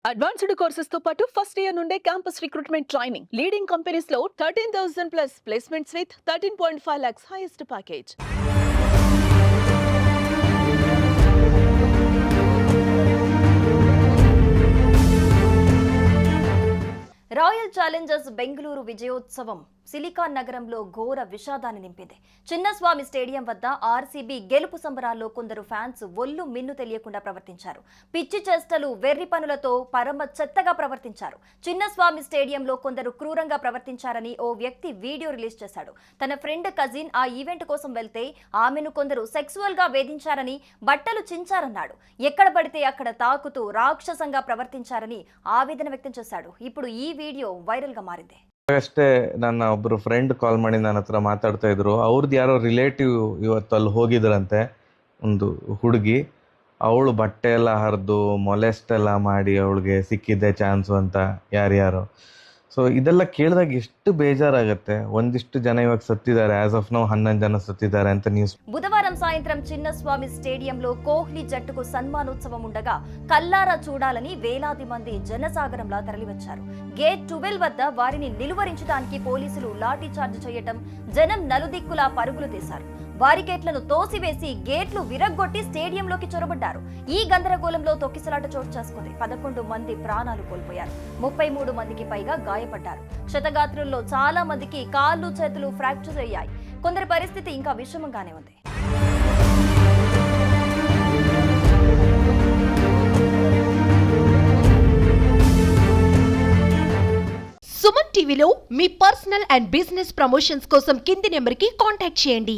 Advanced courses తో పాటు first year నుండే campus recruitment training leading companies లో 13,000 plus placements with 13.5 lakhs highest package. Royal Challengers Bengaluru విజయోత్సవం silicon నగరంలో ఘోర విషాదాన్ని నింపింది. చిన్నస్వామి స్టేడియం వద్ద ఆర్సీబీ గెలుపు సంబరాల్లో కొందరు ఫ్యాన్స్ ఒళ్ళు మిన్ను తెలియకుండా ప్రవర్తించారు. పిచ్చి చేష్టలు, వెర్రి పనులతో పరమ చెత్తగా ప్రవర్తించారు. చిన్నస్వామి స్టేడియంలో కొందరు క్రూరంగా ప్రవర్తించారని ఓ వ్యక్తి వీడియో రిలీజ్ చేశాడు. తన ఫ్రెండ్ కజిన్ ఆ ఈవెంట్ కోసం వెళ్తే ఆమెను కొందరు సెక్సువల్ గా వేధించారని, బట్టలు చించారన్నాడు. ఎక్కడ పడితే అక్కడ తాకుతూ రాక్షసంగా ప్రవర్తించారని ఆవేదన వ్యక్తం చేశాడు. ఇప్పుడు ఈ వీడియో వైరల్ గా ಮಾರಿದೆ. ಅಷ್ಟೇ ನನ್ನ ಒಬ್ರು ಫ್ರೆಂಡ್ ಕಾಲ್ ಮಾಡಿ ನನ್ನ ಹತ್ರ ಮಾತಾಡ್ತಾ ಇದ್ರು. ಅವ್ರದ್ದು ಯಾರೋ ರಿಲೇಟಿವ್ ಇವತ್ತು ಅಲ್ಲಿ ಹೋಗಿದ್ರಂತೆ, ಒಂದು ಹುಡುಗಿ. ಅವಳು ಬಟ್ಟೆ ಎಲ್ಲ ಹರಿದು ಮೊಲೆಸ್ಟ್ ಎಲ್ಲ ಮಾಡಿ ಅವಳಿಗೆ ಸಿಕ್ಕಿದ್ದೆ ಚಾನ್ಸು ಅಂತ ಯಾರ್ಯಾರು. ಸೊ ಇದೆಲ್ಲ ಕೇಳಿದಾಗ ಎಷ್ಟು ಬೇಜಾರಾಗುತ್ತೆ. ಒಂದಿಷ್ಟು ಜನ ಇವಾಗ ಸತ್ತಿದ್ದಾರೆ, ಆಸ್ ಆಫ್ ನೌ 11 ಜನ ಸತ್ತಿದ್ದಾರೆ ಅಂತ ನ್ಯೂಸ್. బుధవారం సాయంత్రం చిన్నస్వామి స్టేడియంలో కోహ్లీ జట్టుకు సన్మానోత్సవం ఉండగా కల్లారా చూడాలని వేలాది మంది జనసాగరంలా తరలివచ్చారు. గేట్ 12 వద్ద వారిని నిలువరించడానికి పోలీసులు లాఠీ చార్జ్ చేయటం, జనం నలుదిక్కులా పరుగులు తీశారు. బారికేట్లను తోసివేసి గేట్లు విరగ్గొట్టి స్టేడియంలోకి చొరబడ్డారు. ఈ గందరగోళంలో తొక్కిసలాట చోటు చేసుకుంది. 11 మంది ప్రాణాలు కోల్పోయారు. 33 మందికి పైగా గాయపడ్డారు. క్షతగాత్రుల్లో చాలా మందికి కాళ్ళు చేతులు ఫ్రాక్చర్ అయ్యాయి. కొందరి పరిస్థితి ఇంకా విషమంగానే ఉంది. సుమన్ టీవీలో మీ పర్సనల్ అండ్ బిజినెస్ ప్రమోషన్స్ కోసం కింది నెంబర్కి కాంటాక్ట్ చేయండి.